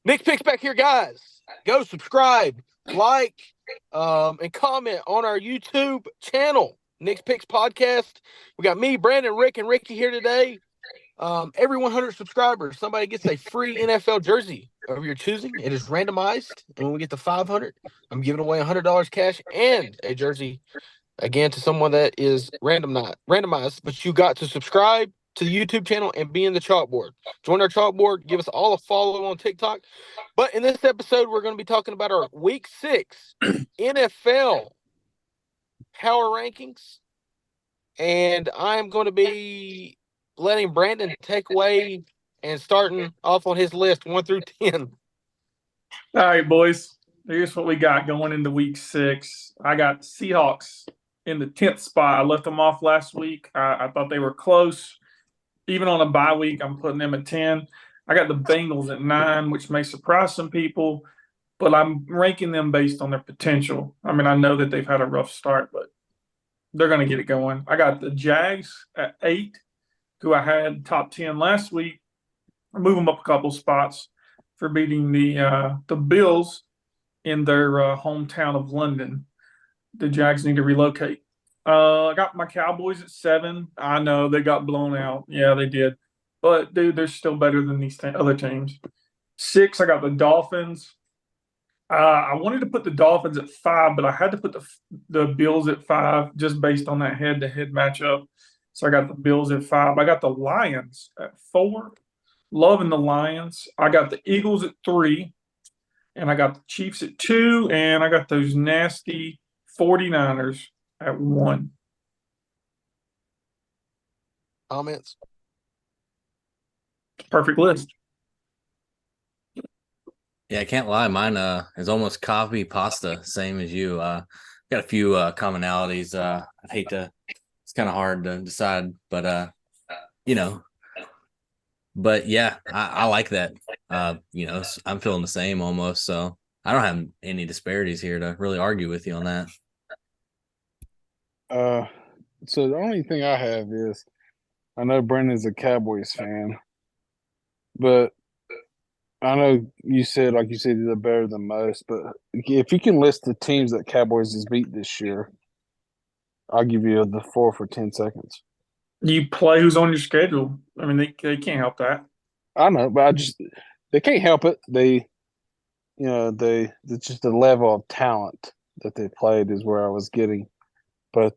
Nick Picks back here, guys. Go subscribe, like, and comment on our YouTube channel, Nick's Picks Podcast. We got me, Brandon, Rick, and Ricky here today. Every 100 subscribers, somebody gets a free NFL jersey of your choosing. It is randomized, and when we get to 500, I'm giving away $100 cash and a jersey again to someone that is randomized. But you got to subscribe to the YouTube channel and be in the chalkboard. Join our chalkboard. Give us all a follow on TikTok. But in this episode, we're going to be talking about our Week 6 NFL power rankings, and I'm going to be letting Brandon take away and starting off on his list 1 through 10. All right, boys. Here's what we got going into week 6. I got Seahawks in the 10th spot. I left them off last week. I thought they were close. Even on a bye week, I'm putting them at 10. I got the Bengals at 9, which may surprise some people, but I'm ranking them based on their potential. I mean, I know that they've had a rough start, but they're going to get it going. I got the Jags at 8, who I had top 10 last week. I move them up a couple spots for beating the Bills in their hometown of London. The Jags need to relocate. I got my Cowboys at 7. I know they got blown out. Yeah, they did. But, dude, they're still better than these other teams. 6, I got the Dolphins. I wanted to put the Dolphins at 5, but I had to put the Bills at 5 just based on that head-to-head matchup. So I got the Bills at 5. I got the Lions at 4. Loving the Lions. I got the Eagles at 3. And I got the Chiefs at 2. And I got those nasty 49ers at 1. Comments? Perfect list. Yeah, I can't lie. Mine is almost copy pasta, same as you. Got a few commonalities. I'd hate to. It's kind of hard to decide, but you know. But yeah, I like that. I'm feeling the same almost. So I don't have any disparities here to really argue with you on that. So the only thing I have is I know Brendan's a Cowboys fan, but I know you said they're better than most. But if you can list the teams that Cowboys has beat this year, I'll give you the 4 for 10 seconds. You play who's on your schedule. I mean, they can't help that. I know, but they can't help it. It's just the level of talent that they played is where I was getting. But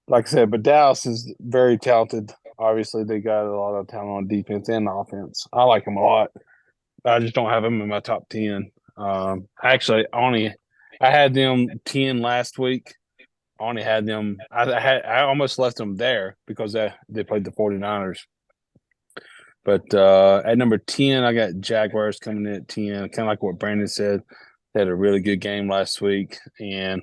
like I said, but Dallas is very talented. Obviously, they got a lot of talent on defense and offense. I like them a lot. I just don't have them in my top 10. Actually, I had them 10 last week. I only had them. I almost left them there because they played the 49ers. But at number 10, I got Jaguars coming in at 10. Kind of like what Brandon said. They had a really good game last week. And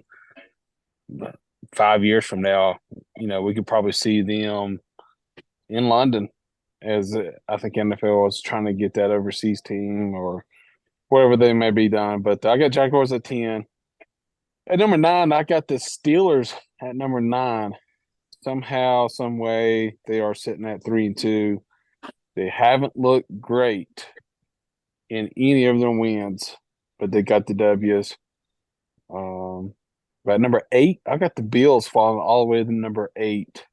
5 years from now, we could probably see them in London, as I think NFL is trying to get that overseas team or whatever they may be done. But I got Jaguars at 10. At number 9, I got the Steelers at number 9. Somehow, some way, they are sitting at 3-2. They haven't looked great in any of their wins, but they got the W's. But number 8, I got the Bills falling all the way to number 8.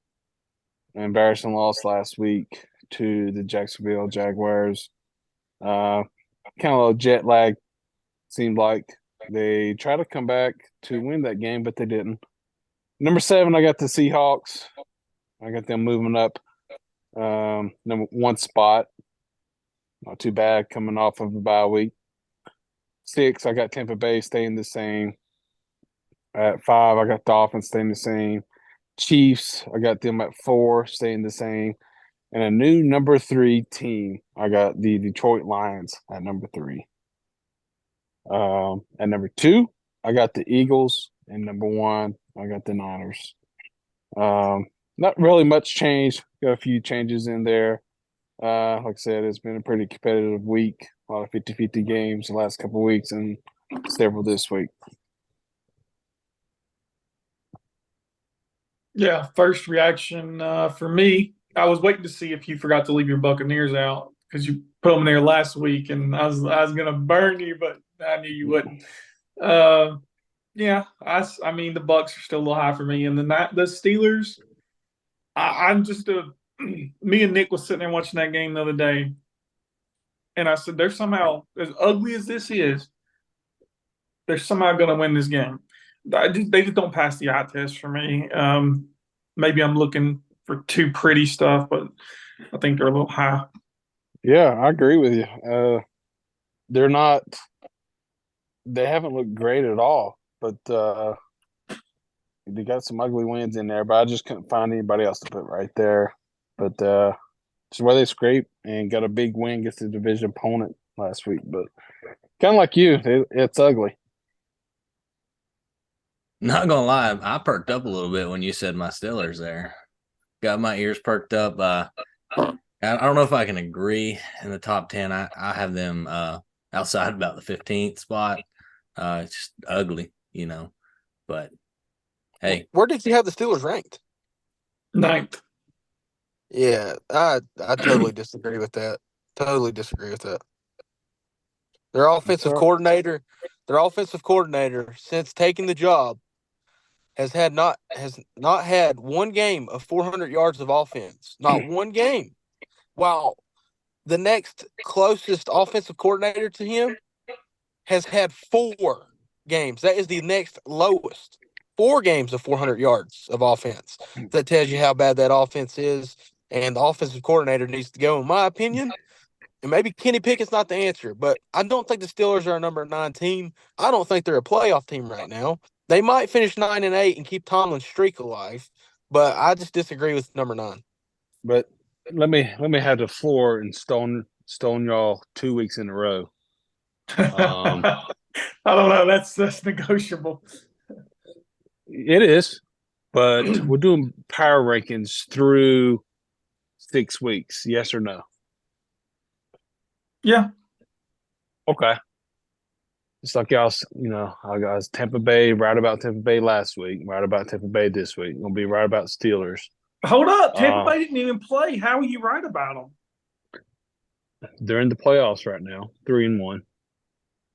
An embarrassing loss last week to the Jacksonville Jaguars. Kind of a little jet lag, seemed like. They tried to come back to win that game, but they didn't. Number 7, I got the Seahawks. I got them moving up number 1 spot. Not too bad coming off of a bye week. 6, I got Tampa Bay staying the same. At 5, I got Dolphins staying the same. Chiefs, I got them at 4, staying the same. And a new number 3 team, I got the Detroit Lions at number 3. At number 2, I got the Eagles. And number 1, I got the Niners. Not really much change. Got a few changes in there. Like I said, it's been a pretty competitive week. A lot of 50-50 games the last couple of weeks and several this week. Yeah, first reaction for me, I was waiting to see if you forgot to leave your Buccaneers out because put them there last week, and I was gonna burn you, but I knew you wouldn't. Yeah, I mean the Bucks are still a little high for me, and the Steelers. I'm just me and Nick was sitting there watching that game the other day, and I said they're somehow, as ugly as this is, they're somehow going to win this game. They just don't pass the eye test for me. Maybe I'm looking for too pretty stuff, but I think they're a little high. Yeah, I agree with you. They're not. They haven't looked great at all, but they got some ugly wins in there. But I just couldn't find anybody else to put right there. But it's where they scrape and got a big win against the division opponent last week. But kind of like you, it's ugly. Not gonna lie, I perked up a little bit when you said my Steelers there. Got my ears perked up. I don't know if I can agree in the top 10. I have them outside about the 15th spot. It's just ugly, But hey, Where did you have the Steelers ranked? 9th. Yeah, I totally disagree with that. Totally disagree with that. Their offensive coordinator, since taking the job, has not had one game of 400 yards of offense. Not one game. While the next closest offensive coordinator to him has had 4 games. That is the next lowest. 4 games of 400 yards of offense. That tells you how bad that offense is, and the offensive coordinator needs to go, in my opinion. And maybe Kenny Pickett's not the answer, but I don't think the Steelers are a number 9 team. I don't think they're a playoff team right now. They might finish 9-8 and keep Tomlin's streak alive, but I just disagree with number 9. But let me have the floor and stone y'all 2 weeks in a row. I don't know. That's negotiable. It is, but we're doing power rankings through 6 weeks. Yes or no? Yeah. Okay. It's like y'all, I got Tampa Bay, right about Tampa Bay last week, right about Tampa Bay this week. Gonna be right about Steelers. Hold up. Tampa Bay didn't even play. How are you right about them? They're in the playoffs right now, 3-1.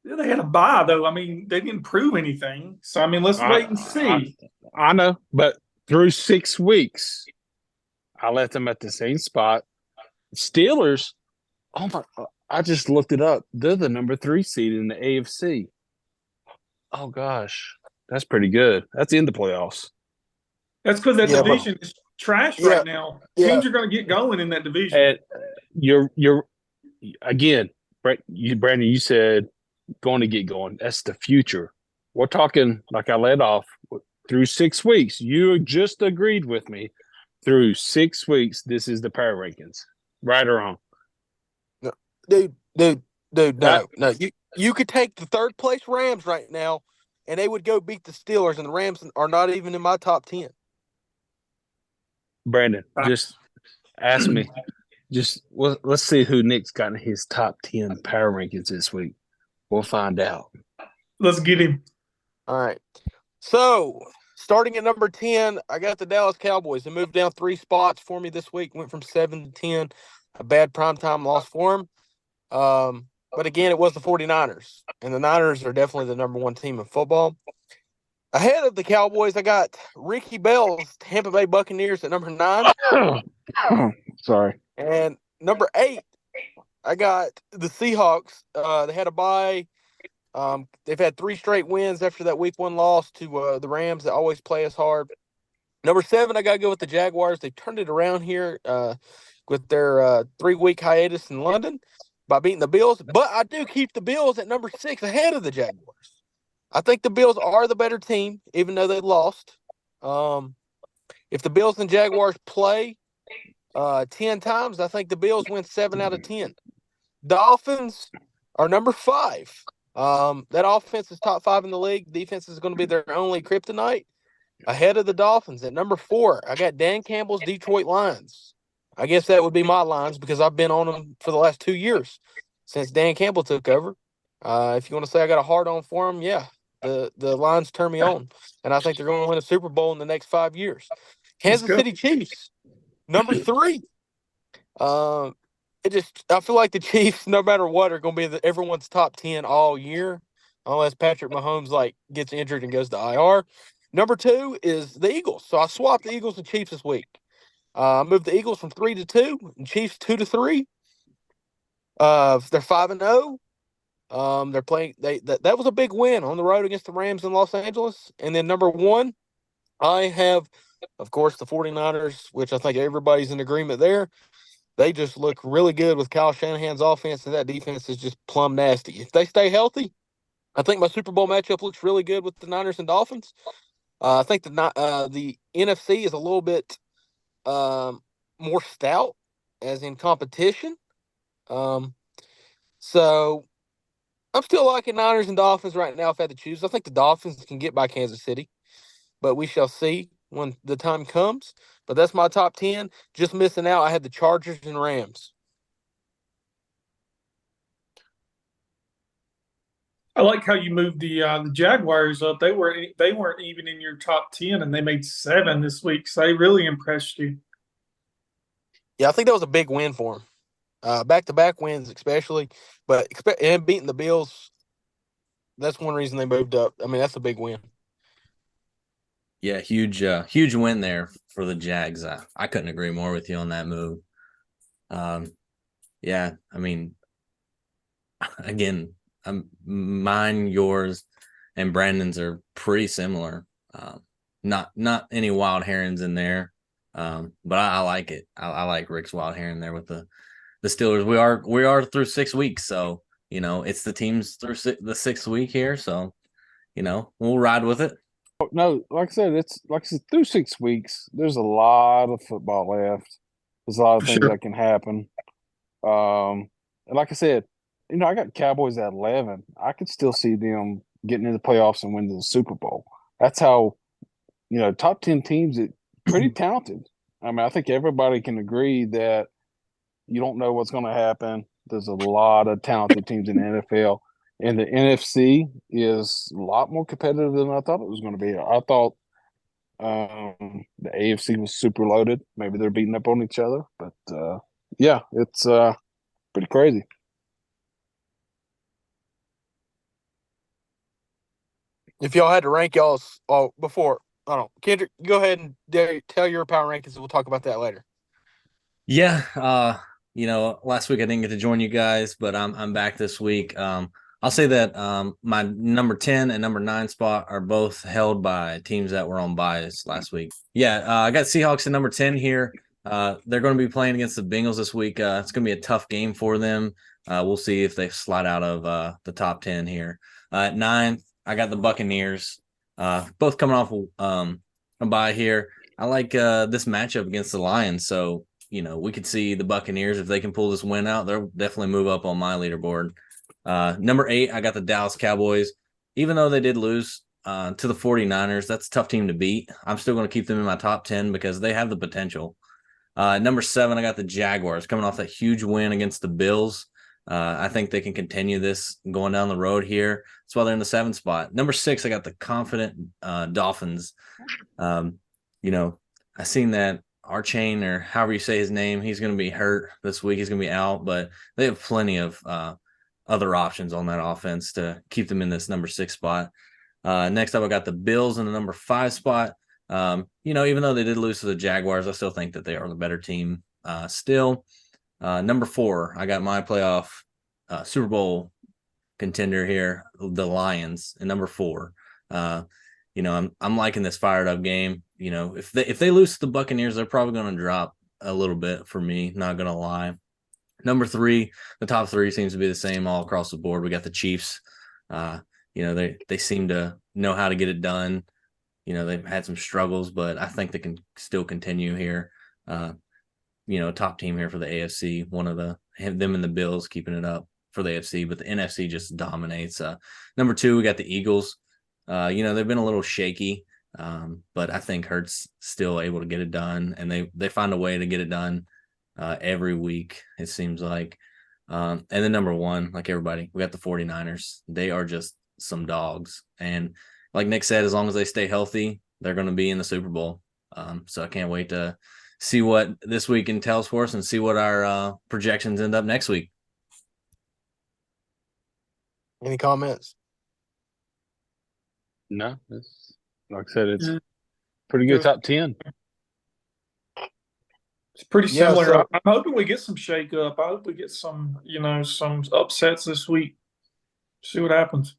Yeah, they had a bye, though. I mean, they didn't prove anything. So, I mean, let's wait and see. I know, but through 6 weeks, I left them at the same spot. Steelers, I just looked it up. They're the number 3 seed in the AFC. Oh, gosh. That's pretty good. That's in the playoffs. That's because that division is trash right now. Yeah. Teams are going to get going in that division. And you're again, Brandon, you said going to get going. That's the future. We're talking, like I led off, through 6 weeks. You just agreed with me. Through 6 weeks, this is the power rankings. Right or wrong? Dude, no. You could take the 3rd place Rams right now, and they would go beat the Steelers, and the Rams are not even in my top 10. Brandon, just ask me. Let's see who Nick's got in his top 10 power rankings this week. We'll find out. Let's get him. All right. So, starting at number 10, I got the Dallas Cowboys. They moved down 3 spots for me this week, went from 7 to 10. A bad primetime loss for them. But again, it was the 49ers, and the Niners are definitely the number 1 team in football. Ahead of the Cowboys, I got Ricky Bell's Tampa Bay Buccaneers at number 9. Sorry. And number 8, I got the Seahawks. They had a bye. They've had 3 straight wins after that week 1 loss to the Rams that always play us hard. Number 7, I got to go with the Jaguars. They turned it around here with their 3-week hiatus in London by beating the Bills. But I do keep the Bills at number 6 ahead of the Jaguars. I think the Bills are the better team, even though they lost. If the Bills and Jaguars play 10 times, I think the Bills win 7 out of 10. Dolphins are number 5. That offense is top 5 in the league. Defense is going to be their only kryptonite. Ahead of the Dolphins at number 4, I got Dan Campbell's Detroit Lions. I guess that would be my Lions because I've been on them for the last 2 years since Dan Campbell took over. If you want to say I got a hard on for them, yeah, the Lions turn me on, and I think they're going to win a Super Bowl in the next 5 years. Kansas City Chiefs, number 3. I feel like the Chiefs, no matter what, are going to be everyone's top 10 all year, unless Patrick Mahomes gets injured and goes to IR. Number 2 is the Eagles. So I swapped the Eagles and Chiefs this week. I moved the Eagles from 3-2 and Chiefs 2-3. They're 5-0. They're playing. That was a big win on the road against the Rams in Los Angeles. And then number 1, I have, of course, the 49ers, which I think everybody's in agreement there. They just look really good with Kyle Shanahan's offense, and that defense is just plumb nasty. If they stay healthy, I think my Super Bowl matchup looks really good with the Niners and Dolphins. I think the NFC is a little bit more stout, as in competition. So I'm still liking Niners and Dolphins right now if I had to choose. I think the Dolphins can get by Kansas City, but we shall see when the time comes. But that's my top 10. Just missing out, I had the Chargers and Rams. I like how you moved the Jaguars up. They weren't even in your top 10, and they made 7 this week. So they really impressed you. Yeah, I think that was a big win for them. Back-to-back wins especially. And beating the Bills, that's one reason they moved up. I mean, that's a big win. Yeah, huge win there for the Jags. I couldn't agree more with you on that move. Yeah, I mean, again, mine, yours, and Brandon's are pretty similar. Not any wild herons in there, but I like it. I like Rick's wild heron there with the Steelers. We are through 6 weeks, so it's the teams through the 6th week here. So we'll ride with it. No, like I said, through 6 weeks. There's a lot of football left. There's a lot of things that can happen. And like I said, I got Cowboys at 11. I could still see them getting into the playoffs and winning the Super Bowl. That's how, top 10 teams, it's pretty talented. I mean, I think everybody can agree that you don't know what's going to happen. There's a lot of talented teams in the NFL. And the NFC is a lot more competitive than I thought it was going to be. I thought the AFC was super loaded. Maybe they're beating up on each other. But, yeah, it's pretty crazy. If y'all had to rank y'all's before, I don't know, Kendrick, go ahead and tell your power rankings, and we'll talk about that later. Yeah, last week I didn't get to join you guys, but I'm back this week. I'll say that my number 10 and number 9 spot are both held by teams that were on bias last week. Yeah, I got Seahawks at number 10 here. They're going to be playing against the Bengals this week. It's going to be a tough game for them. We'll see if they slide out of the top 10 here. At 9, I got the Buccaneers, both coming off a bye here. I like this matchup against the Lions. So, we could see the Buccaneers, if they can pull this win out, they'll definitely move up on my leaderboard. Number 8, I got the Dallas Cowboys. Even though they did lose to the 49ers, that's a tough team to beat. I'm still going to keep them in my top 10 because they have the potential. Number 7, I got the Jaguars coming off that huge win against the Bills. I think they can continue this going down the road here. That's why they're in the 7th spot. Number 6, I got the confident Dolphins. I seen that Archain, or however you say his name, he's going to be hurt this week. He's going to be out, but they have plenty of other options on that offense to keep them in this number 6 spot. Next up, I got the Bills in the number 5 spot. Even though they did lose to the Jaguars, I still think that they are the better team still. Number 4, I got my playoff Super Bowl contender here, the Lions, in number 4. I'm liking this fired up game. If they lose to the Buccaneers, they're probably going to drop a little bit for me, not going to lie. Number 3, the top 3 seems to be the same all across the board. We got the Chiefs. They seem to know how to get it done. They've had some struggles, but I think they can still continue here. Top team here for the AFC. One of them and the Bills keeping it up for the AFC, but the NFC just dominates. Number 2, we got the Eagles. They've been a little shaky, but I think Hurts still able to get it done, and they find a way to get it done every week, it seems like. And then number 1, like everybody, we got the 49ers. They are just some dogs. And like Nick said, as long as they stay healthy, they're going to be in the Super Bowl. So I can't wait to see what this week entails for us and see what our projections end up next week. Any comments? No, it's like I said, it's Yeah. pretty good top 10. It's pretty Yeah, similar. so- I'm hoping we get some shake up. I hope we get some, some upsets this week. See what happens.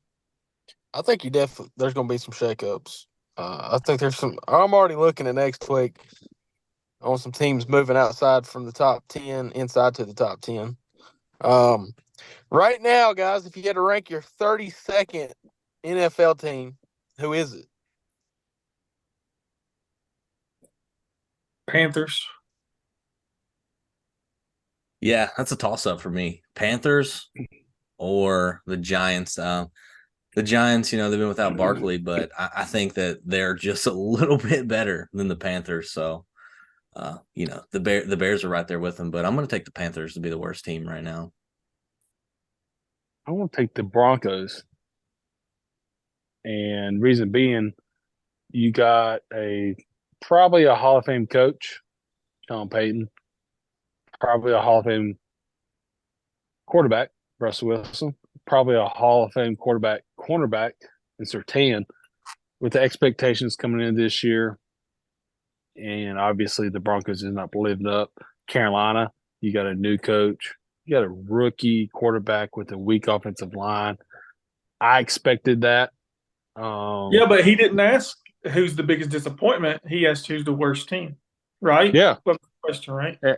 I think there's going to be some shakeups. I think I'm already looking at next week on some teams moving outside from the top 10, inside to the top 10. Right now, guys, if you had to rank your 32nd NFL team, who is it? Panthers. Yeah, that's a toss-up for me. Panthers or the Giants. The Giants, they've been without Barkley, but I think that they're just a little bit better than the Panthers. So, the Bears are right there with them, but I'm going to take the Panthers to be the worst team right now. I want to take the Broncos. And reason being, you got probably a Hall of Fame coach, Sean Payton, probably a Hall of Fame quarterback, Russell Wilson, probably a Hall of Fame cornerback in Surtain, with the expectations coming in this year. And obviously the Broncos is not living up. Carolina, you got a new coach. You got a rookie quarterback with a weak offensive line. I expected that. Yeah, but he didn't ask who's the biggest disappointment. He asked who's the worst team, right? Yeah. That's the question, right? Yeah.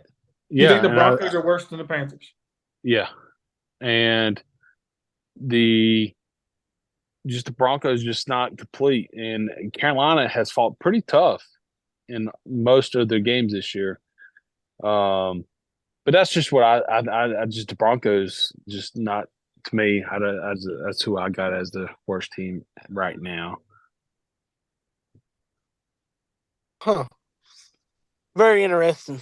You think the Broncos are worse than the Panthers? Yeah. And the Broncos just not complete. And Carolina has fought pretty tough in most of their games this year. But that's just what I just the Broncos just not to me. That's who I got as the worst team right now. Huh. Very interesting.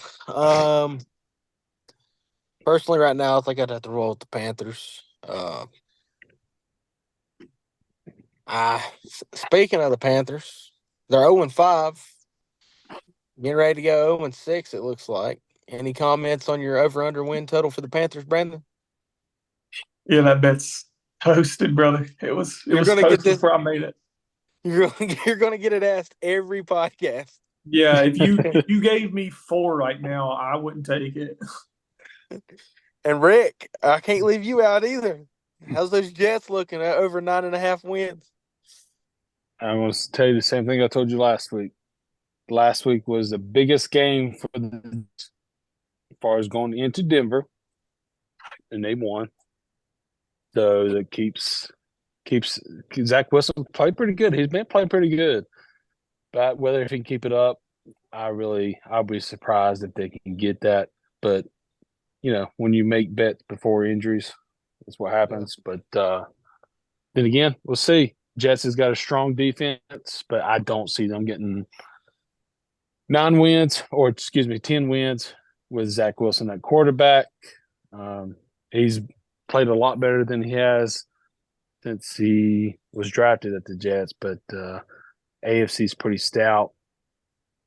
Personally, right now, I think I'd have to roll with the Panthers. Speaking of the Panthers, they're 0-5. Getting ready to go 0-6, it looks like. Any comments on your over-under win total for the Panthers, Brandon? Yeah, that bet's toasted, brother. It was You're gonna toasted get this- before I made it. You're going to get it asked every podcast. Yeah, if you gave me 4 right now, I wouldn't take it. And Rick, I can't leave you out either. How's those Jets looking at over 9.5 wins? I want to tell you the same thing I told you last week. Last week was the biggest game for as far as going into Denver, and they won. So that keeps Zach Wilson played pretty good. He's been playing pretty good, but whether if he can keep it up, I'll be surprised if they can get that. But when you make bets before injuries, that's what happens. But then again, we'll see. Jets has got a strong defense, but I don't see them getting 10 wins with Zach Wilson at quarterback. He's played a lot better than he has since he was drafted at the Jets, but AFC's pretty stout.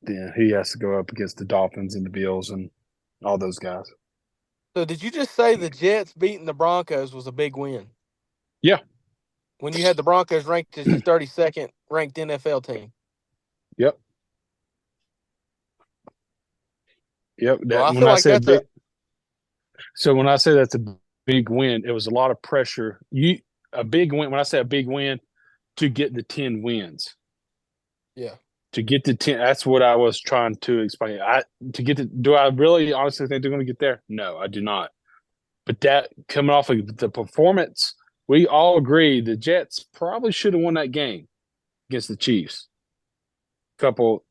Yeah, he has to go up against the Dolphins and the Bills and all those guys. So did you just say the Jets beating the Broncos was a big win? Yeah. When you had the Broncos ranked as your 32nd ranked NFL team? Yep. Well, I feel like that's So when I say that's a big win, it was a lot of pressure. A big win. When I say a big win, to get the 10 wins. Yeah. To get the 10, that's what I was trying to explain. Do I really honestly think they're going to get there? No, I do not. But that coming off of the performance, we all agree the Jets probably should have won that game against the Chiefs.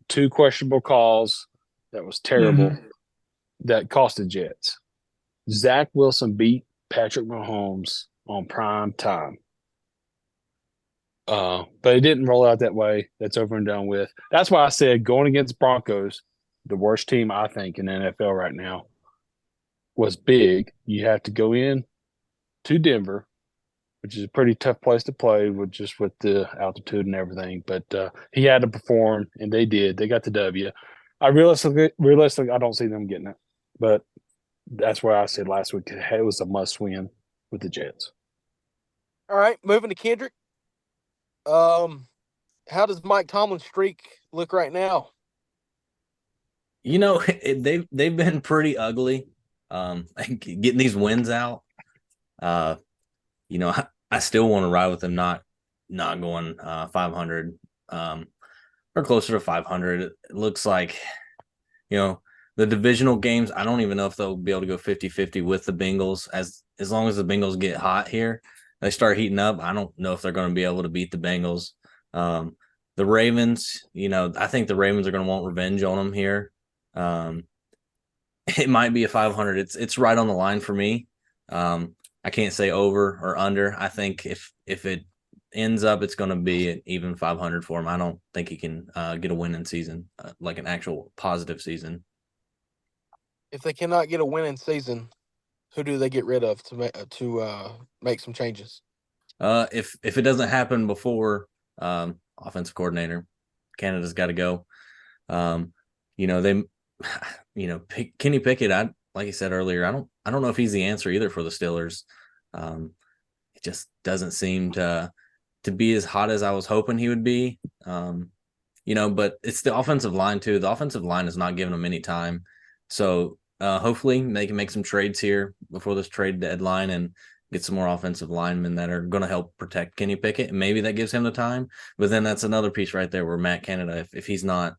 Two questionable calls that was terrible that cost the Jets. Zach Wilson beat Patrick Mahomes on prime time. But it didn't roll out that way. That's over and done with. That's why I said going against Broncos, the worst team I think in the NFL right now, was big. You have to go in to Denver, which is a pretty tough place to play with the altitude and everything. But he had to perform, and they did. They got the W. realistically, I don't see them getting it. But that's where I said last week it was a must win with the Jets. All right, moving to Kendrick. How does Mike Tomlin's streak look right now? You know, they've been pretty ugly. Getting these wins out. You know, I still want to ride with them, not going 500 or closer to 500. It looks like, you know, the divisional games, I don't even know if they'll be able to go 50-50 with the Bengals. As long as the Bengals get hot here, they start heating up. I don't know if they're going to be able to beat the Bengals. The Ravens, you know, I think the Ravens are going to want revenge on them here. It might be a 500. It's right on the line for me. I can't say over or under. I think if it ends up, it's going to be an even 500 for him. I don't think he can get a winning season, like an actual positive season. If they cannot get a winning season, who do they get rid of to make some changes? If it doesn't happen before offensive coordinator, Canada's got to go. You know, they, you know, Kenny Pickett. Like I said earlier, I don't know if he's the answer either for the Steelers. It just doesn't seem to be as hot as I was hoping he would be. You know, but it's the offensive line too. The offensive line is not giving them any time. So hopefully they can make some trades here before this trade deadline and get some more offensive linemen that are going to help protect Kenny Pickett. And maybe that gives him the time. But then that's another piece right there where Matt Canada, if he's not,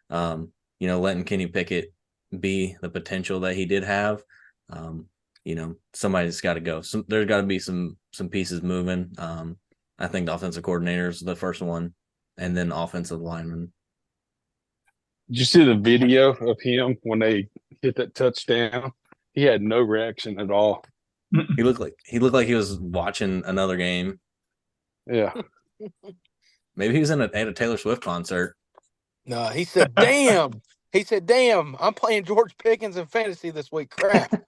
you know, letting Kenny Pickett be the potential that he did have, you know, somebody's got to go. There's got to be some pieces moving. I think the offensive coordinator is the first one, and then offensive lineman. Did you see the video of him when they hit that touchdown? He had no reaction at all. He looked like he was watching another game. Yeah. Maybe he was at a Taylor Swift concert. No, he said, "Damn." He said, "Damn, I'm playing George Pickens in fantasy this week. Crap."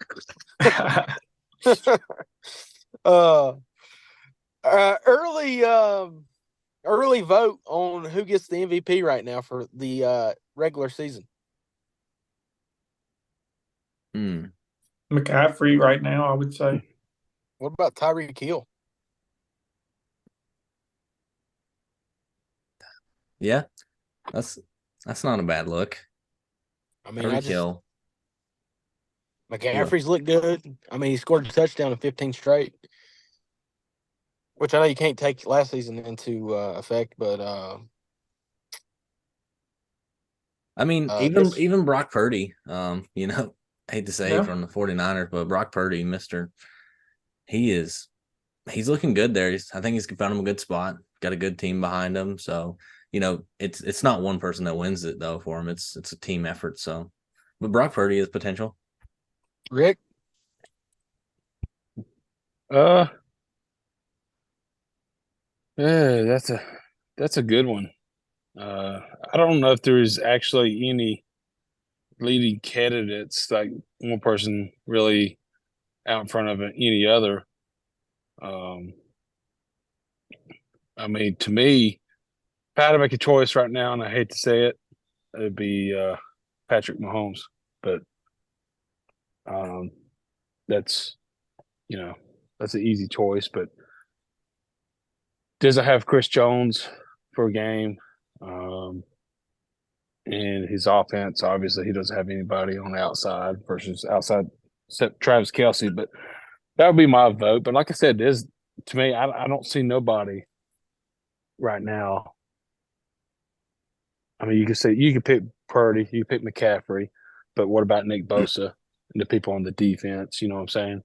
Early vote on who gets the MVP right now for the regular season. McCaffrey right now, I would say. What about Tyreek Hill? Yeah, that's not a bad look. I mean, Tyreek Hill. McCaffrey's looked good. I mean, he scored a touchdown in 15 straight, which I know you can't take last season into effect, but I mean, even Brock Purdy, you know, I hate to say from the 49ers, but Brock Purdy, he's looking good there. I think he's found him a good spot, got a good team behind him. So, you know, it's not one person that wins it though for him. It's a team effort. So, but Brock Purdy has potential. Rick? Yeah, that's a good one. I don't know if there's actually any leading candidates, like one person really out in front of any other. I mean, to me, if I had to make a choice right now, and I hate to say it, it'd be Patrick Mahomes. But that's, you know, that's an easy choice. But does it have Chris Jones for a game? And his offense, obviously, he doesn't have anybody on the outside except Travis Kelce. But that would be my vote. But like I said, to me, I don't see nobody right now. I mean, you could pick Purdy, you could pick McCaffrey, but what about Nick Bosa and the people on the defense? You know what I'm saying?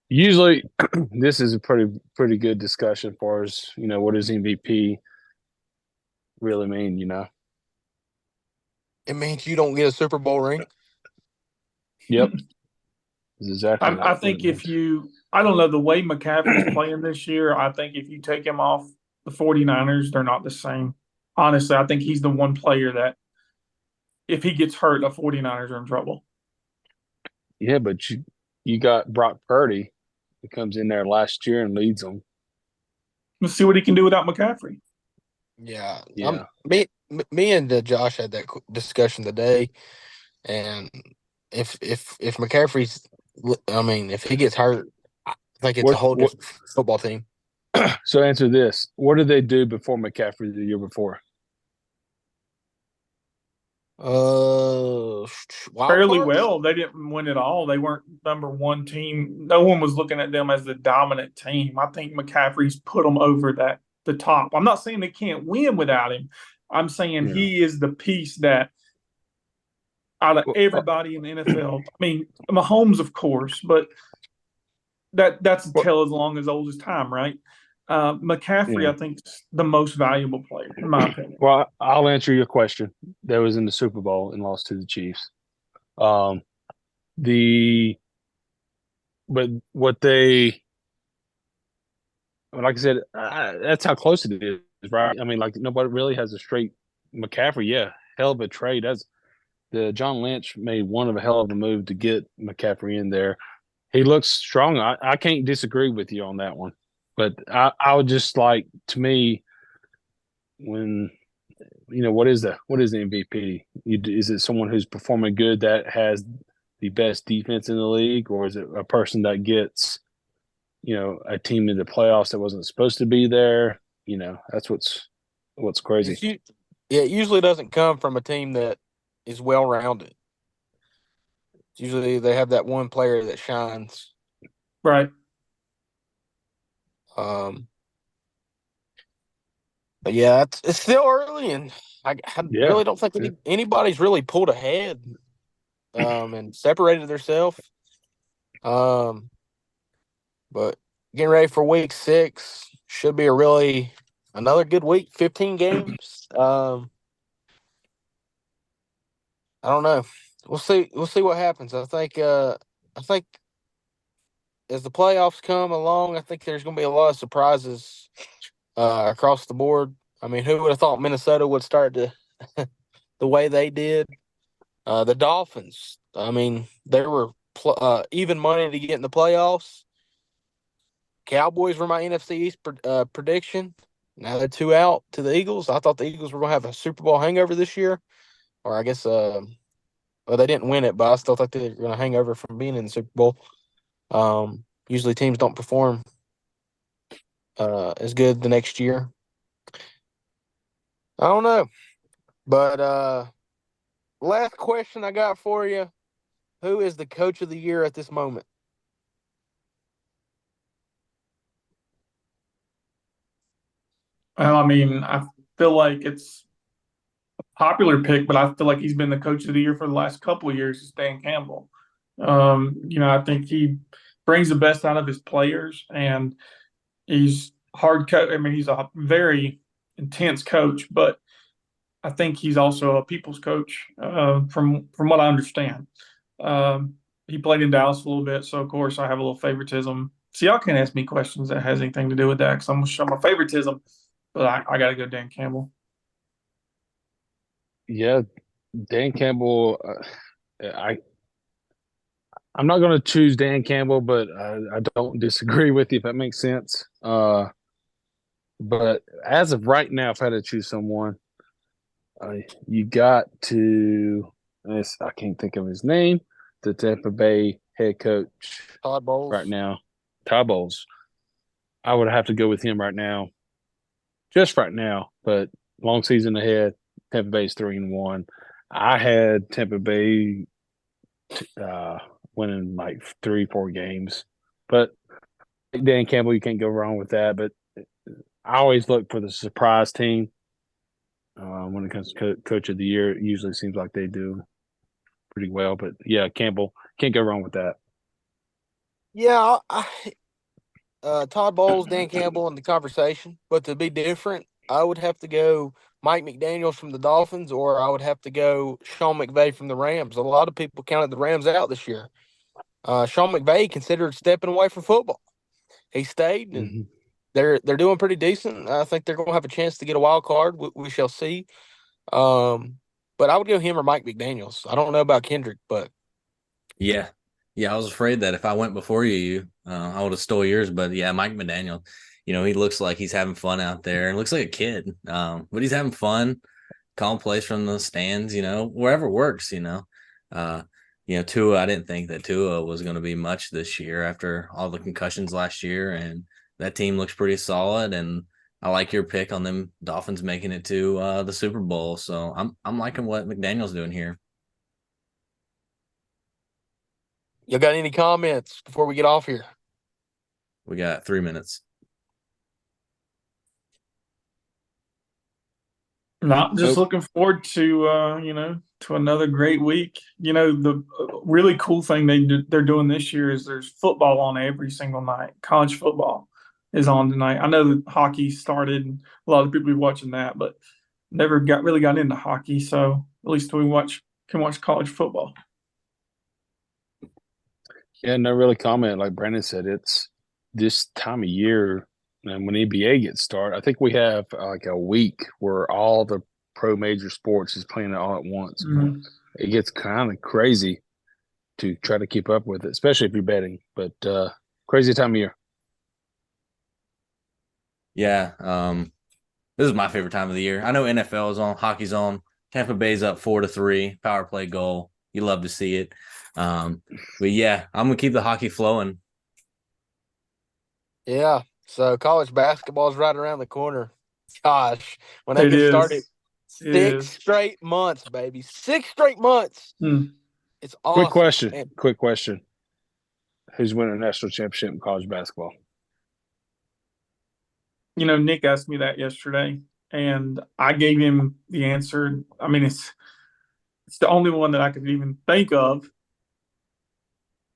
Usually, this is a pretty good discussion for us. You know, what does MVP really mean? You know, It means you don't get a Super Bowl ring. Yep. Exactly. I think I don't know the way McCaffrey's playing this year. I think if you take him off the 49ers, they're not the same. Honestly, I think he's the one player that if he gets hurt, the 49ers are in trouble. Yeah, but you got Brock Purdy who comes in there last year and leads them. Let's see what he can do without McCaffrey. Yeah. Yeah. me and Josh had that discussion today, and if McCaffrey's, I mean, if he gets hurt, I think it's a whole What? different football team. So answer this: what did they do before McCaffrey the year before? Wild Fairly cards. well. They didn't win at all. They weren't number one team. No one was looking at them as the dominant team. I think McCaffrey's put them over the top. I'm not saying they can't win without him. I'm saying Yeah. he is the piece that out of everybody in the NFL. I mean, Mahomes, of course, but that's a tale as long as old as time, right? McCaffrey, Yeah. I think, is the most valuable player, in my opinion. Well, I'll answer your question. That was in the Super Bowl and lost to the Chiefs. But what they, like I said, that's how close it is, right? I mean, like nobody really has a straight McCaffrey. Yeah, hell of a trade. That's the John Lynch made one of a hell of a move to get McCaffrey in there. He looks strong. I can't disagree with you on that one. But I would just like, to me, when what is the MVP? Is it someone who's performing good that has the best defense in the league, or is it a person that gets a team in the playoffs that wasn't supposed to be there? That's what's crazy. It usually doesn't come from a team that is well rounded. Usually they have that one player that shines. Right. But yeah, it's still early, and I really don't think anybody's really pulled ahead and separated themselves. But getting ready for week 6 should be another good week. 15 games. I don't know. We'll see. We'll see what happens. I think as the playoffs come along, I think there's going to be a lot of surprises across the board. I mean, who would have thought Minnesota would start the way they did? The Dolphins. I mean, they were even money to get in the playoffs. Cowboys were my NFC East prediction. Now they're 2 out to the Eagles. I thought the Eagles were going to have a Super Bowl hangover this year, or I guess well, they didn't win it, but I still thought they were going to hang over from being in the Super Bowl. Usually teams don't perform as good the next year. I don't know. But last question I got for you. Who is the coach of the year at this moment? Well, I mean, I feel like it's a popular pick, but I feel like he's been the coach of the year for the last couple of years, is Dan Campbell. I think he brings the best out of his players, and he's hard. I mean, he's a very intense coach, but I think he's also a people's coach, from what I understand. He played in Dallas a little bit, so of course I have a little favoritism. See, y'all can't ask me questions that has anything to do with that because I'm gonna show my favoritism, but I got to go Dan Campbell. Yeah, Dan Campbell. I'm not going to choose Dan Campbell, but I don't disagree with you if that makes sense. But as of right now, if I had to choose someone, you got to. I can't think of his name. The Tampa Bay head coach, Todd Bowles. right now, Todd Bowles. I would have to go with him right now, just right now. But long season ahead, Tampa Bay's 3-1. I had Tampa Bay winning like 3-4 games, but Dan Campbell, you can't go wrong with that. But I always look for the surprise team. When it comes to coach of the year, it usually seems like they do pretty well. But yeah, Campbell, can't go wrong with that. Yeah, Todd Bowles, Dan Campbell in the conversation, but to be different, I would have to go Mike McDaniels from the Dolphins, or I would have to go Sean McVay from the Rams. A lot of people counted the Rams out this year. Sean McVay considered stepping away from football. He stayed, and they're doing pretty decent. I think they're going to have a chance to get a wild card. We shall see. But I would go him or Mike McDaniels. I don't know about Kendrick, but yeah, I was afraid that if I went before I would have stole yours. But yeah, Mike McDaniel, he looks like he's having fun out there and looks like a kid, but he's having fun. calling plays from the stands, wherever works, Tua, I didn't think that Tua was going to be much this year after all the concussions last year, and that team looks pretty solid. And I like your pick on them Dolphins making it to the Super Bowl. So I'm liking what McDaniel's doing here. You got any comments before we get off here? We got 3 minutes. Not just looking forward to to another great week. The really cool thing they're doing this year is there's football on every single night. College football is on tonight. I know that hockey started. A lot of people be watching that, but never really got into hockey. So at least we can watch college football. Yeah, no really comment. Like Brandon said, it's this time of year, and when NBA gets started, I think we have like a week where all the pro major sports is playing it all at once. Mm-hmm. It gets kind of crazy to try to keep up with it, especially if you're betting. But crazy time of year. Yeah, this is my favorite time of the year. I know NFL is on, hockey's on. Tampa Bay's up 4-3, power play goal. You love to see it. But yeah, I'm gonna keep the hockey flowing. Yeah. So college basketball is right around the corner. Gosh, when they get started, 6 straight months, baby. 6 straight months. It's awesome. Quick question. Who's winning a national championship in college basketball? Nick asked me that yesterday, and I gave him the answer. I mean, it's the only one that I could even think of.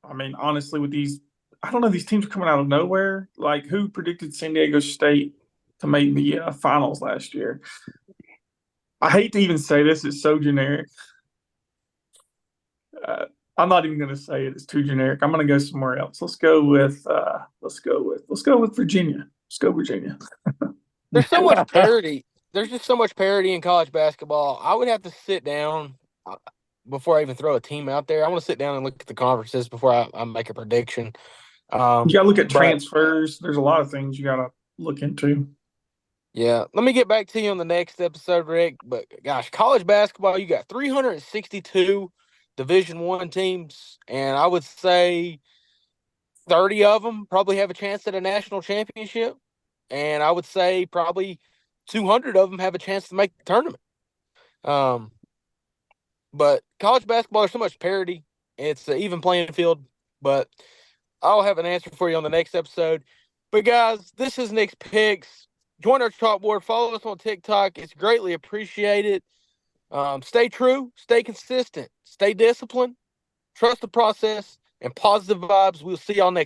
I mean, honestly, with these, I don't know, these teams are coming out of nowhere. Like, who predicted San Diego State to make the finals last year? I hate to even say this; it's so generic. I'm not even going to say it; it's too generic. I'm going to go somewhere else. Let's go with Virginia. Let's go Virginia. There's so much parity. There's just so much parity in college basketball. I would have to sit down before I even throw a team out there. I want to sit down and look at the conferences before I make a prediction. You got to look at transfers. There's a lot of things you got to look into. Yeah. Let me get back to you on the next episode, Rick. But, gosh, college basketball, you got 362 Division I teams, and I would say 30 of them probably have a chance at a national championship. And I would say probably 200 of them have a chance to make the tournament. But college basketball, there's so much parity. It's an even playing field. But I'll have an answer for you on the next episode. But, guys, this is Nick's Picks. Join our chalkboard. Follow us on TikTok. It's greatly appreciated. Stay true. Stay consistent. Stay disciplined. Trust the process. And positive vibes. We'll see y'all next time.